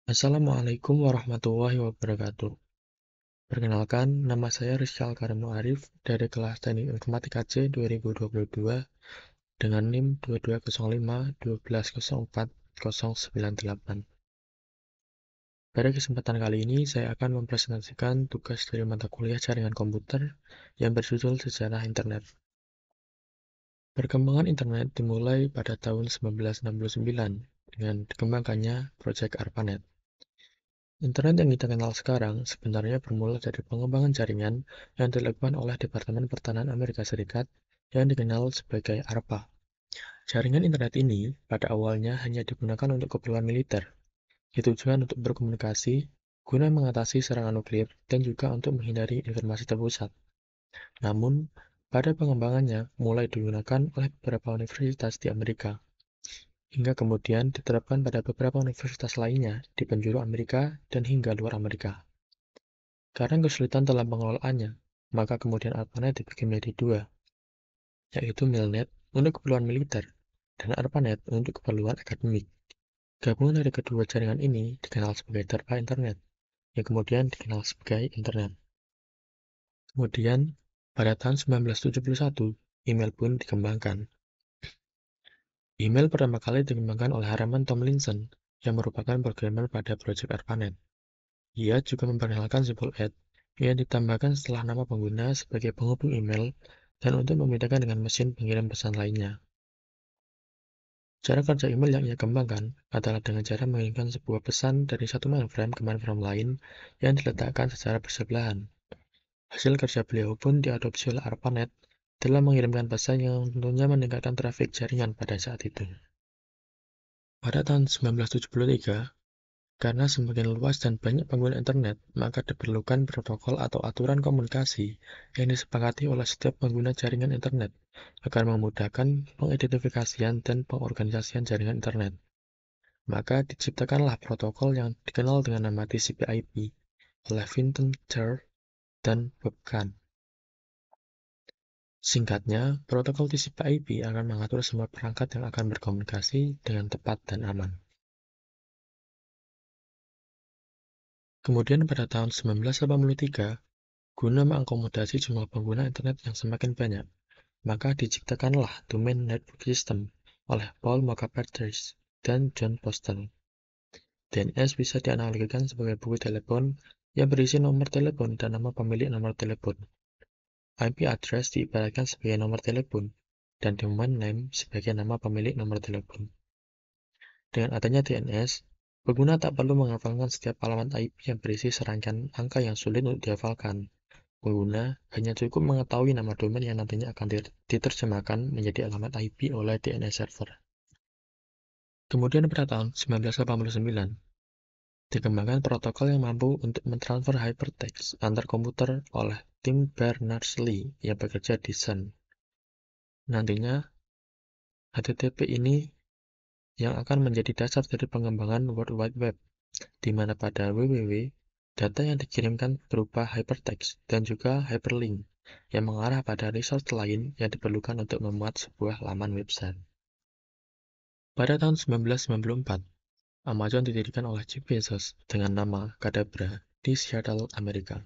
Assalamualaikum warahmatullahi wabarakatuh. Perkenalkan, nama saya Rizal Karimo Arif dari kelas Teknik Informatika C 2022 dengan NIM 2205 1204098. Pada kesempatan kali ini, saya akan mempresentasikan tugas dari mata kuliah jaringan komputer yang berjudul Sejarah Internet. Perkembangan internet dimulai pada tahun 1969 dengan dikembangkannya proyek ARPANET. Internet yang kita kenal sekarang sebenarnya bermula dari pengembangan jaringan yang dilakukan oleh Departemen Pertahanan Amerika Serikat yang dikenal sebagai ARPA. Jaringan internet ini pada awalnya hanya digunakan untuk keperluan militer, ditujukan untuk berkomunikasi, guna mengatasi serangan nuklir, dan juga untuk menghindari informasi terpusat. Namun, pada pengembangannya mulai digunakan oleh beberapa universitas di Amerika, hingga kemudian diterapkan pada beberapa universitas lainnya di penjuru Amerika dan hingga luar Amerika. Karena kesulitan dalam pengelolaannya, maka kemudian ARPANET dibagi menjadi dua, yaitu MILNET untuk keperluan militer dan ARPANET untuk keperluan akademik. Gabungan dari kedua jaringan ini dikenal sebagai DARPA Internet, yang kemudian dikenal sebagai Internet. Kemudian, pada tahun 1971, email pun dikembangkan. Email pertama kali dikembangkan oleh Harriman Tomlinson, yang merupakan programmer pada proyek ARPANET. Ia juga memperkenalkan simbol @ yang ditambahkan setelah nama pengguna sebagai penghubung email dan untuk membedakan dengan mesin pengirim pesan lainnya. Cara kerja email yang ia kembangkan adalah dengan cara mengirimkan sebuah pesan dari satu mainframe ke mainframe lain yang diletakkan secara bersebelahan. Hasil kerja beliau pun diadopsi oleh ARPANET dalam mengirimkan pesan yang tentunya meningkatkan trafik jaringan pada saat itu. Pada tahun 1973, karena semakin luas dan banyak pengguna internet, maka diperlukan protokol atau aturan komunikasi yang disepakati oleh setiap pengguna jaringan internet agar memudahkan pengidentifikasian dan pengorganisasian jaringan internet. Maka diciptakanlah protokol yang dikenal dengan nama TCP/IP oleh Vinton Cerf dan Bob Kahn. Singkatnya, protokol TCP/IP akan mengatur semua perangkat yang akan berkomunikasi dengan tepat dan aman. Kemudian pada tahun 1983, guna mengakomodasi jumlah pengguna internet yang semakin banyak, maka diciptakanlah Domain Network System oleh Paul Mockapert dan John Postel. DNS bisa dianalogikan sebagai buku telepon yang berisi nomor telepon dan nama pemilik nomor telepon. IP address diibaratkan sebagai nomor telepon, dan domain name sebagai nama pemilik nomor telepon. Dengan adanya DNS, pengguna tak perlu menghafalkan setiap alamat IP yang berisi serangkaian angka yang sulit untuk dihafalkan. Pengguna hanya cukup mengetahui nama domain yang nantinya akan diterjemahkan menjadi alamat IP oleh DNS server. Kemudian pada tahun 1989, dikembangkan protokol yang mampu untuk mentransfer hypertext antar komputer oleh tim Berners-Lee yang bekerja di Sun. Nantinya, HTTP ini yang akan menjadi dasar dari pengembangan World Wide Web, di mana pada www, data yang dikirimkan berupa hypertext dan juga hyperlink yang mengarah pada resource lain yang diperlukan untuk memuat sebuah laman website. Pada tahun 1994, Amazon didirikan oleh Jeff Bezos dengan nama Cadabra di Seattle, Amerika.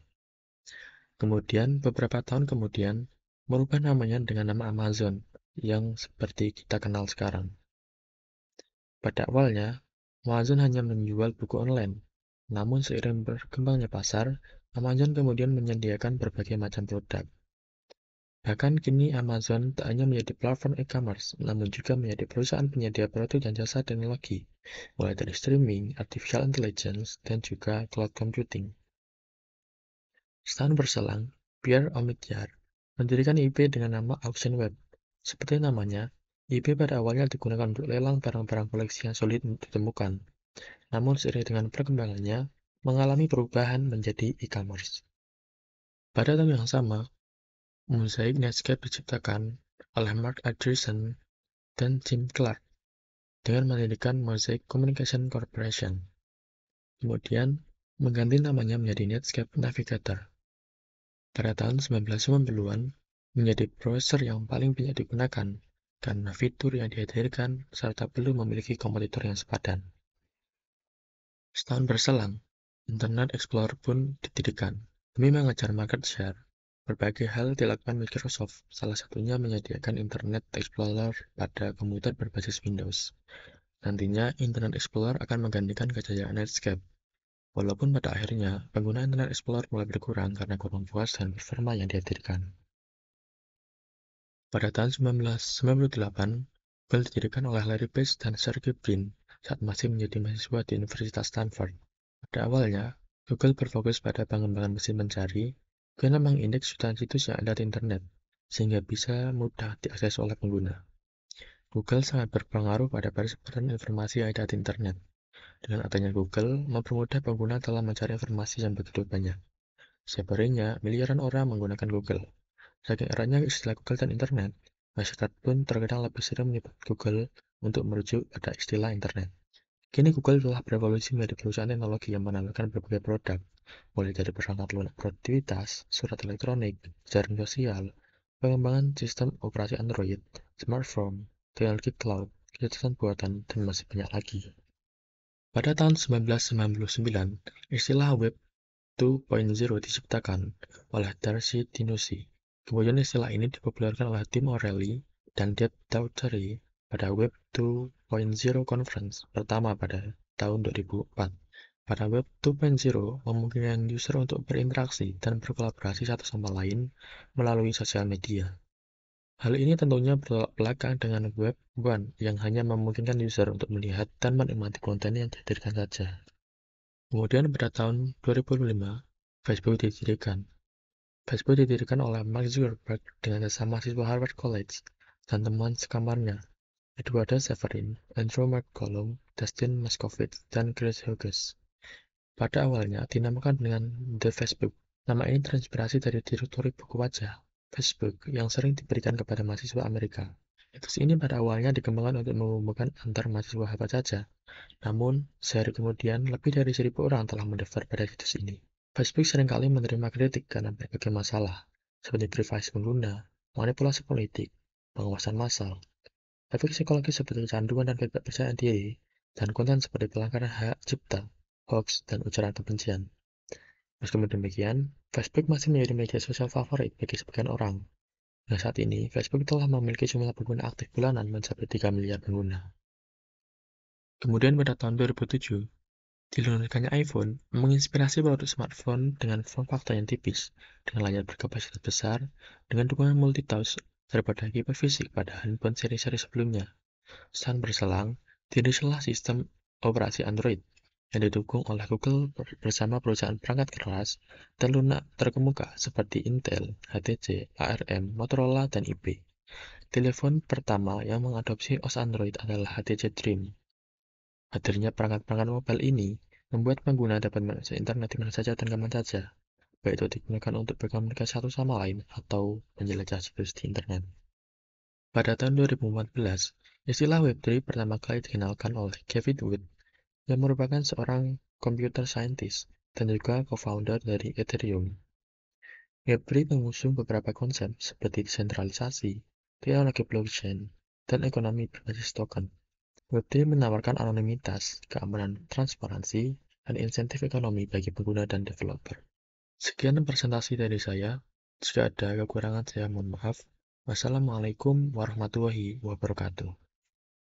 Kemudian, beberapa tahun kemudian, merubah namanya dengan nama Amazon, yang seperti kita kenal sekarang. Pada awalnya, Amazon hanya menjual buku online, namun seiring berkembangnya pasar, Amazon kemudian menyediakan berbagai macam produk. Bahkan kini Amazon tak hanya menjadi platform e-commerce, namun juga menjadi perusahaan penyedia produk dan jasa teknologi, mulai dari streaming, artificial intelligence, dan juga cloud computing. Setahun berselang, Pierre Omidyar mendirikan eBay dengan nama Auction Web. Seperti namanya, eBay pada awalnya digunakan untuk lelang barang-barang koleksi yang sulit ditemukan. Namun seiring dengan perkembangannya, mengalami perubahan menjadi e-commerce. Pada tahun yang sama, Mosaic Netscape diciptakan oleh Mark Andreessen dan Jim Clark dengan mendirikan Mosaic Communication Corporation. Kemudian, mengganti namanya menjadi Netscape Navigator. Pada tahun 1990-an, menjadi browser yang paling banyak digunakan karena fitur yang dihadirkan serta belum memiliki kompetitor yang sepadan. Setahun berselang, Internet Explorer pun didirikan. Demi mengejar market share, berbagai hal dilakukan Microsoft, salah satunya menyediakan Internet Explorer pada komputer berbasis Windows. Nantinya, Internet Explorer akan menggantikan kejayaan Netscape. Walaupun pada akhirnya, pengguna Internet Explorer mulai berkurang karena kurang puas dengan performa yang dihadirkan. Pada tahun 1998, Google didirikan oleh Larry Page dan Sergey Brin saat masih menjadi mahasiswa di Universitas Stanford. Pada awalnya, Google berfokus pada pengembangan mesin pencari guna mengindeks jutaan situs yang ada di internet, sehingga bisa mudah diakses oleh pengguna. Google sangat berpengaruh pada persebaran informasi yang ada di internet. Dengan adanya Google, mempermudah pengguna dalam mencari informasi yang begitu banyak. Setiap harinya, miliaran orang menggunakan Google. Saking eratnya istilah Google dan internet, masyarakat pun terkadang lebih sering menyebut Google untuk merujuk pada istilah internet. Kini Google telah berevolusi menjadi perusahaan teknologi yang menawarkan berbagai produk, mulai dari perangkat lunak produktivitas, surat elektronik, jaring sosial, pengembangan sistem operasi Android, smartphone, teknologi cloud, kecerdasan buatan, dan masih banyak lagi. Pada tahun 1999, istilah Web 2.0 diciptakan oleh Darcy Dinucci. Kemudian istilah ini dipopulerkan oleh Tim O'Reilly dan Dave Daughtry pada Web 2.0 Conference pertama pada tahun 2004. Pada Web 2.0 memungkinkan user untuk berinteraksi dan berkolaborasi satu sama lain melalui sosial media. Hal ini tentunya bertolak belakang dengan Web 1 yang hanya memungkinkan user untuk melihat dan menikmati konten yang dihadirkan saja. Kemudian pada tahun 2005, Facebook didirikan. Facebook didirikan oleh Mark Zuckerberg dengan sesama mahasiswa Harvard College dan teman sekamarnya, Edward Severin, Andrew McCollum, Dustin Moskovitz, dan Chris Hughes. Pada awalnya dinamakan dengan The Facebook. Nama ini terinspirasi dari direktori buku wajah Facebook yang sering diberikan kepada mahasiswa Amerika. Situs ini pada awalnya dikembangkan untuk menghubungkan antar mahasiswa Harvard saja. Namun, sehari kemudian lebih dari 1.000 orang telah mendaftar pada situs ini. Facebook seringkali menerima kritik karena berbagai masalah, seperti privasi pengguna, manipulasi politik, pengawasan massal, efek psikologis seperti kecanduan dan ketidakpercayaan diri, dan konten seperti pelanggaran hak cipta, hoax, dan ujaran kebencian. Meskipun demikian, Facebook masih menjadi media sosial favorit bagi sebagian orang. Nah, saat ini, Facebook telah memiliki jumlah pengguna aktif bulanan mencapai 3 miliar pengguna. Kemudian pada tahun 2007, dilunturkannya iPhone menginspirasi produk smartphone dengan form factor yang tipis, dengan layar berkapasitas besar, dengan dukungan multitouch daripada keyboard fisik pada handphone seri-seri sebelumnya. Setahun berselang, dirilislah sistem operasi Android yang didukung oleh Google bersama perusahaan perangkat keras dan lunak terkemuka seperti Intel, HTC, ARM, Motorola, dan IP. Telepon pertama yang mengadopsi OS Android adalah HTC Dream. Hadirnya perangkat-perangkat mobile ini membuat pengguna dapat mengakses internet di mana saja dan kapan saja, baik itu digunakan untuk berkomunikasi satu sama lain atau menjelajah situs di internet. Pada tahun 2014, istilah Web3 pertama kali dikenalkan oleh Kevin Wood, yang merupakan seorang computer scientist dan juga co-founder dari Ethereum. Web3 mengusung beberapa konsep seperti desentralisasi, teknologi blockchain, dan ekonomi berbasis token. Web3 menawarkan anonimitas, keamanan, transparansi, dan insentif ekonomi bagi pengguna dan developer. Sekian presentasi dari saya. Jika ada kekurangan, saya mohon maaf. Wassalamualaikum warahmatullahi wabarakatuh.